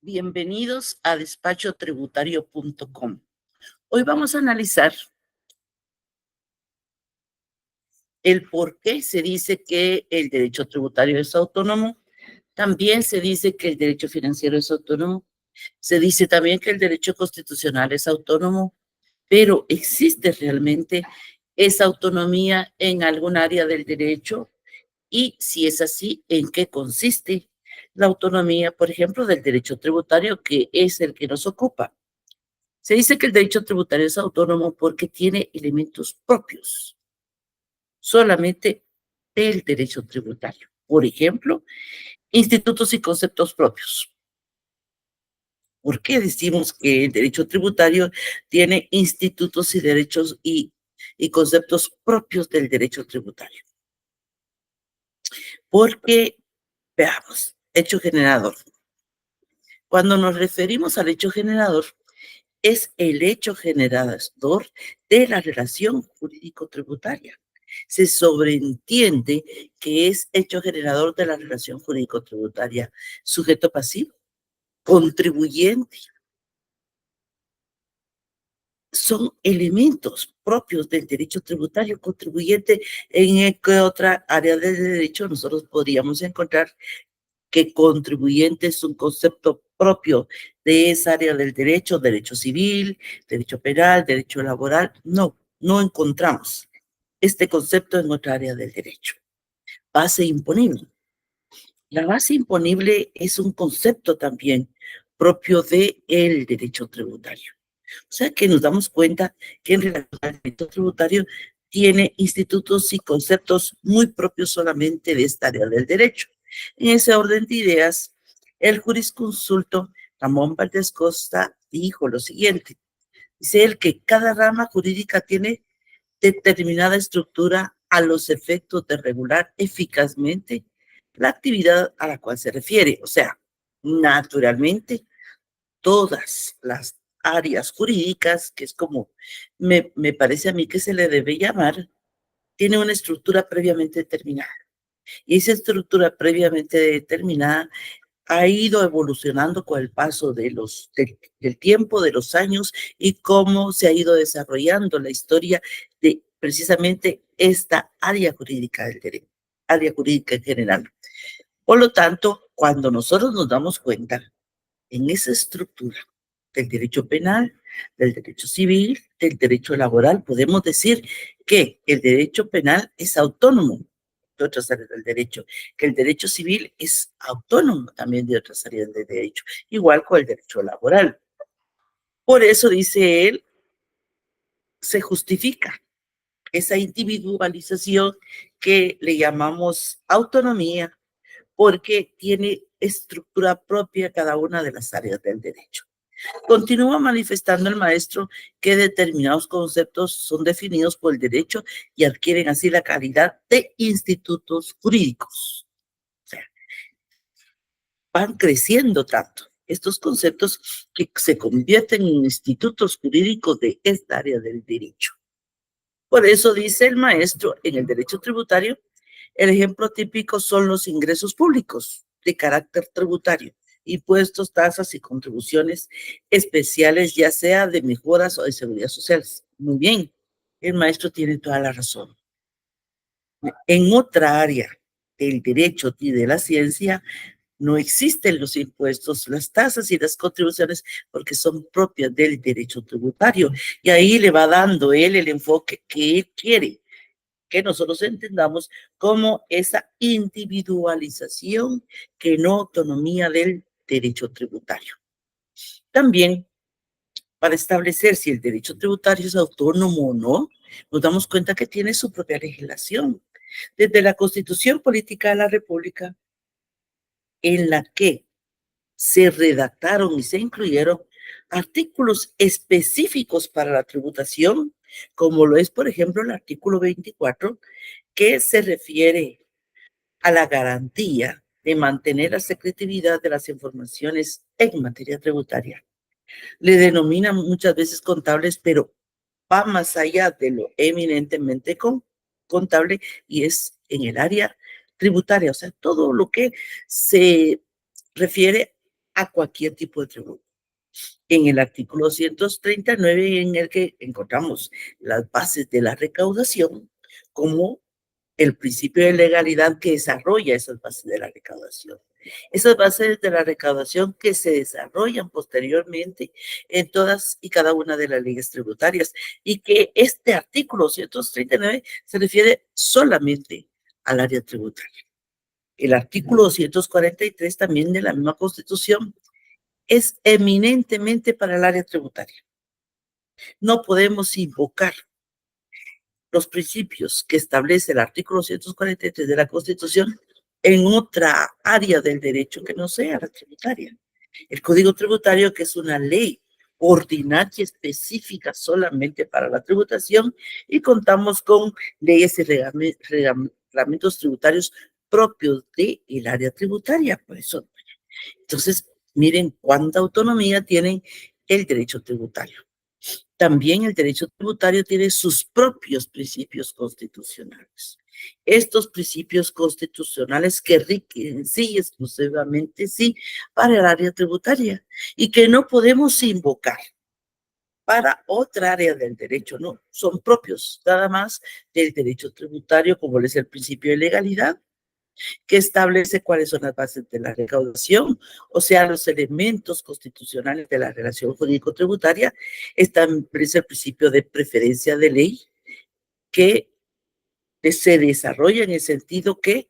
Bienvenidos a despachotributario.com. Hoy vamos a analizar el por qué se dice que el derecho tributario es autónomo. También se dice que el derecho financiero es autónomo. Se dice también que el derecho constitucional es autónomo, pero ¿existe realmente esa autonomía en algún área del derecho? Y si es así, ¿en qué consiste la autonomía, por ejemplo, del derecho tributario, que es el que nos ocupa? Se dice que el derecho tributario es autónomo porque tiene elementos propios, solamente del derecho tributario. Por ejemplo, institutos y conceptos propios. ¿Por qué decimos que el derecho tributario tiene institutos y derechos y conceptos propios del derecho tributario? Porque, veamos, hecho generador. Cuando nos referimos al hecho generador, es el hecho generador de la relación jurídico-tributaria. Se sobreentiende que es hecho generador de la relación jurídico-tributaria. Sujeto pasivo, contribuyente, son elementos propios del derecho tributario. Contribuyente, ¿en qué otra área del derecho nosotros podríamos encontrar que contribuyente es un concepto propio de esa área del derecho, derecho civil, derecho penal, derecho laboral? No, no encontramos este concepto en otra área del derecho. Base imponible. La base imponible es un concepto también propio del derecho tributario. O sea que nos damos cuenta que en relación al derecho tributario tiene institutos y conceptos muy propios solamente de esta área del derecho. En ese orden de ideas, el jurisconsulto Ramón Valdés Costa dijo lo siguiente. Dice él que cada rama jurídica tiene determinada estructura a los efectos de regular eficazmente la actividad a la cual se refiere. O sea, naturalmente, todas las áreas jurídicas, que es como me parece a mí que se le debe llamar, tiene una estructura previamente determinada. Y esa estructura previamente determinada ha ido evolucionando con el paso del tiempo, de los años, y cómo se ha ido desarrollando la historia de precisamente esta área jurídica del derecho, área jurídica en general. Por lo tanto, cuando nosotros nos damos cuenta en esa estructura del derecho penal, del derecho civil, del derecho laboral, podemos decir que el derecho penal es autónomo de otras áreas del derecho, que el derecho civil es autónomo también de otras áreas del derecho, igual con el derecho laboral. Por eso, dice él, se justifica esa individualización que le llamamos autonomía, porque tiene estructura propia cada una de las áreas del derecho. Continúa manifestando el maestro que determinados conceptos son definidos por el derecho y adquieren así la calidad de institutos jurídicos. O sea, van creciendo tanto estos conceptos que se convierten en institutos jurídicos de esta área del derecho. Por eso dice el maestro, en el derecho tributario, el ejemplo típico son los ingresos públicos de carácter tributario, impuestos, tasas y contribuciones especiales, ya sea de mejoras o de seguridad social. Muy bien, el maestro tiene toda la razón. En otra área del derecho y de la ciencia no existen los impuestos, las tasas y las contribuciones porque son propias del derecho tributario, y ahí le va dando él el enfoque que él quiere que nosotros entendamos como esa individualización que no autonomía del derecho tributario. También, para establecer si el derecho tributario es autónomo o no, nos damos cuenta que tiene su propia legislación. Desde la Constitución Política de la República, en la que se redactaron y se incluyeron artículos específicos para la tributación, como lo es, por ejemplo, el artículo 24, que se refiere a la garantía de mantener la secretividad de las informaciones en materia tributaria. Le denominan muchas veces contables, pero va más allá de lo eminentemente contable y es en el área tributaria, o sea, todo lo que se refiere a cualquier tipo de tributo. En el artículo 239, en el que encontramos las bases de la recaudación, como el principio de legalidad que desarrolla esas bases de la recaudación. Esas bases de la recaudación que se desarrollan posteriormente en todas y cada una de las leyes tributarias, y que este artículo 239 se refiere solamente al área tributaria. El artículo 243 también de la misma Constitución es eminentemente para el área tributaria. No podemos invocar los principios que establece el artículo 243 de la Constitución en otra área del derecho que no sea la tributaria. El Código Tributario, que es una ley ordinaria específica solamente para la tributación, y contamos con leyes y reglamentos tributarios propios del área tributaria. Por eso, entonces, miren cuánta autonomía tiene el derecho tributario. También el derecho tributario tiene sus propios principios constitucionales. Estos principios constitucionales que rigen sí, exclusivamente sí, para el área tributaria, y que no podemos invocar para otra área del derecho, no, son propios nada más del derecho tributario, como es el principio de legalidad, que establece cuáles son las bases de la recaudación, o sea, los elementos constitucionales de la relación jurídico-tributaria. Establece el principio de preferencia de ley, que se desarrolla en el sentido que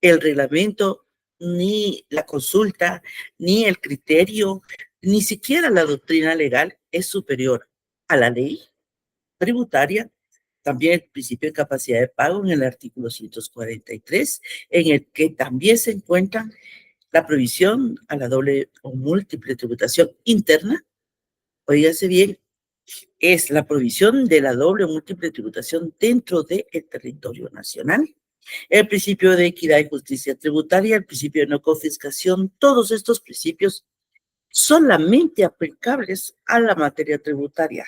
el reglamento, ni la consulta, ni el criterio, ni siquiera la doctrina legal es superior a la ley tributaria. También el principio de capacidad de pago en el artículo 143, en el que también se encuentra la prohibición a la doble o múltiple tributación interna. Oígase bien, es la prohibición de la doble o múltiple tributación dentro del territorio nacional. El principio de equidad y justicia tributaria, el principio de no confiscación, todos estos principios solamente aplicables a la materia tributaria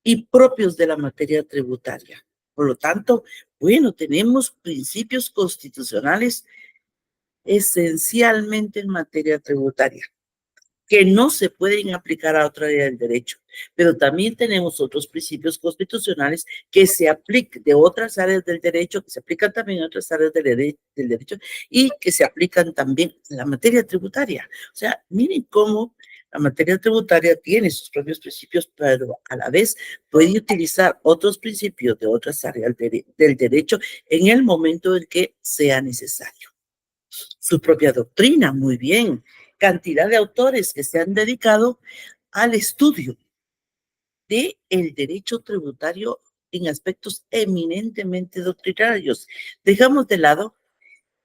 y propios de la materia tributaria. Por lo tanto, bueno, tenemos principios constitucionales esencialmente en materia tributaria, que no se pueden aplicar a otra área del derecho, pero también tenemos otros principios constitucionales que se aplican de otras áreas del derecho, que se aplican también a otras áreas del derecho, y que se aplican también en la materia tributaria. O sea, miren cómo la materia tributaria tiene sus propios principios, pero a la vez puede utilizar otros principios de otras áreas del derecho en el momento en que sea necesario. Su propia doctrina, muy bien. Cantidad de autores que se han dedicado al estudio del derecho tributario en aspectos eminentemente doctrinarios. Dejamos de lado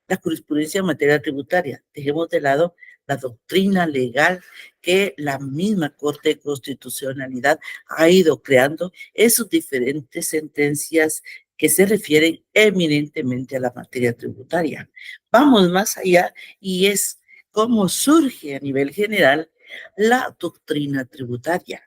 la jurisprudencia en materia tributaria, dejemos de lado la doctrina legal que la misma Corte de Constitucionalidad ha ido creando en sus diferentes sentencias que se refieren eminentemente a la materia tributaria. Vamos más allá, y es cómo surge a nivel general la doctrina tributaria.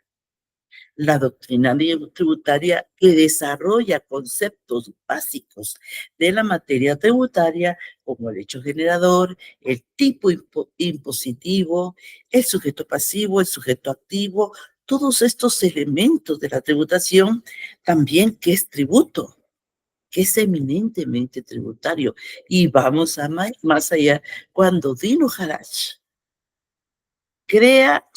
La doctrina tributaria que desarrolla conceptos básicos de la materia tributaria, como el hecho generador, el tipo impositivo, el sujeto pasivo, el sujeto activo, todos estos elementos de la tributación, también que es tributo, que es eminentemente tributario. Y vamos a más allá, cuando Dino Harach crea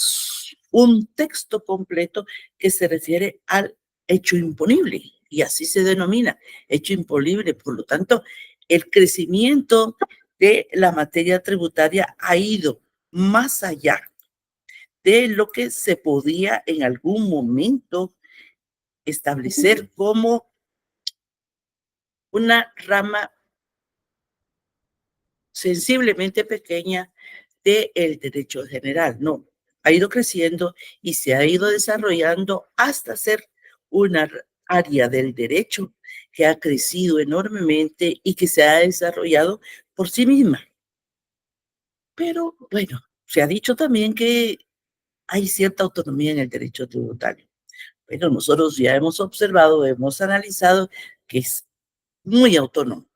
un texto completo que se refiere al hecho imponible, y así se denomina, hecho imponible. Por lo tanto, el crecimiento de la materia tributaria ha ido más allá de lo que se podía en algún momento establecer como una rama sensiblemente pequeña del derecho general. No, ha ido creciendo y se ha ido desarrollando hasta ser una área del derecho que ha crecido enormemente y que se ha desarrollado por sí misma. Pero bueno, se ha dicho también que hay cierta autonomía en el derecho tributario. Pero nosotros ya hemos observado, hemos analizado que es muy autónomo.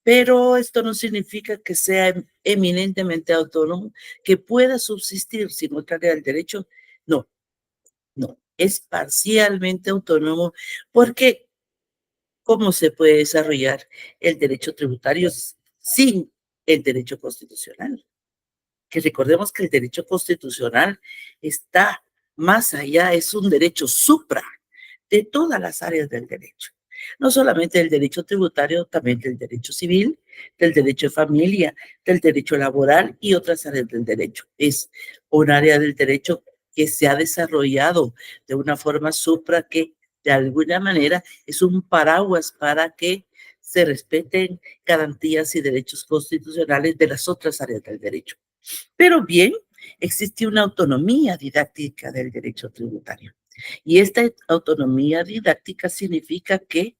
Pero esto no significa que sea eminentemente autónomo, que pueda subsistir sin otra área del derecho. No, no, es parcialmente autónomo porque ¿cómo se puede desarrollar el derecho tributario sin el derecho constitucional? Que recordemos que el derecho constitucional está más allá, es un derecho supra de todas las áreas del derecho. No solamente del derecho tributario, también del derecho civil, del derecho de familia, del derecho laboral y otras áreas del derecho. Es un área del derecho que se ha desarrollado de una forma supra que de alguna manera es un paraguas para que se respeten garantías y derechos constitucionales de las otras áreas del derecho. Pero bien, existe una autonomía didáctica del derecho tributario. Y esta autonomía didáctica significa que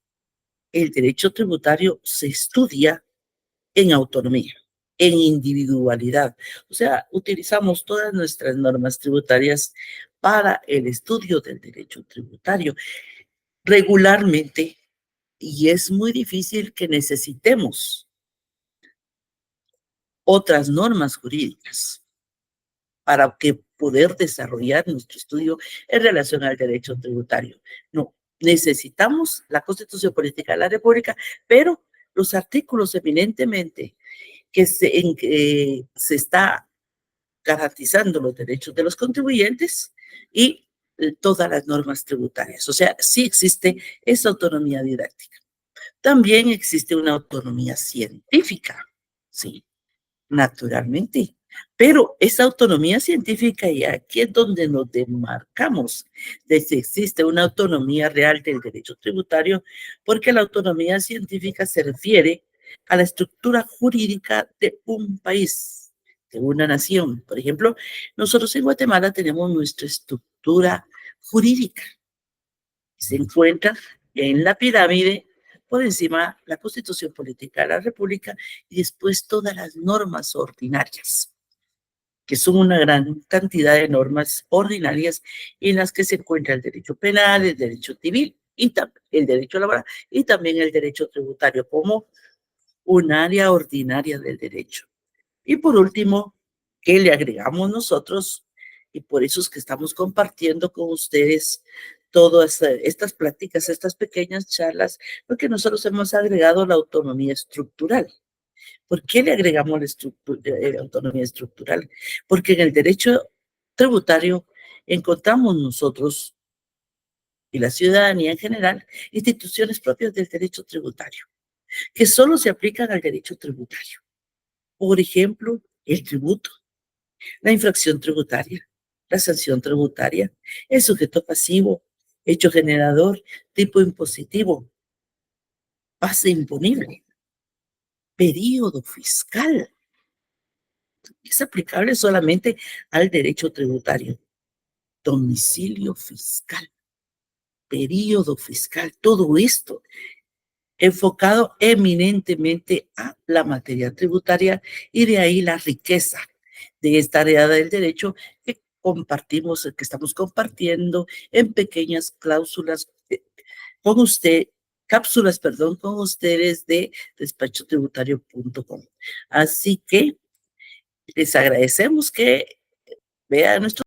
el derecho tributario se estudia en autonomía, en individualidad. O sea, utilizamos todas nuestras normas tributarias para el estudio del derecho tributario regularmente, y es muy difícil que necesitemos otras normas jurídicas para que poder desarrollar nuestro estudio en relación al derecho tributario. No, necesitamos la Constitución Política de la República, pero los artículos eminentemente en que se está garantizando los derechos de los contribuyentes y todas las normas tributarias. O sea, sí existe esa autonomía didáctica. También existe una autonomía científica, sí, naturalmente. Pero esa autonomía científica, y aquí es donde nos demarcamos de si existe una autonomía real del derecho tributario, porque la autonomía científica se refiere a la estructura jurídica de un país, de una nación. Por ejemplo, nosotros en Guatemala tenemos nuestra estructura jurídica. Se encuentra en la pirámide, por encima la Constitución Política de la República y después todas las normas ordinarias, que son una gran cantidad de normas ordinarias en las que se encuentra el derecho penal, el derecho civil y el derecho laboral y también el derecho tributario como un área ordinaria del derecho. Y por último, ¿qué le agregamos nosotros? Y por eso es que estamos compartiendo con ustedes todas estas pláticas, estas pequeñas charlas, porque nosotros hemos agregado la autonomía estructural. ¿Por qué le agregamos la autonomía estructural? Porque en el derecho tributario encontramos nosotros y la ciudadanía en general instituciones propias del derecho tributario, que solo se aplican al derecho tributario. Por ejemplo, el tributo, la infracción tributaria, la sanción tributaria, el sujeto pasivo, hecho generador, tipo impositivo, base imponible, período fiscal. Es aplicable solamente al derecho tributario. Domicilio fiscal, período fiscal, todo esto enfocado eminentemente a la materia tributaria y de ahí la riqueza de esta área del derecho que compartimos, que estamos compartiendo en pequeñas cláusulas con usted, cápsulas, perdón, con ustedes de despachotributario.com. Así que les agradecemos que vean nuestro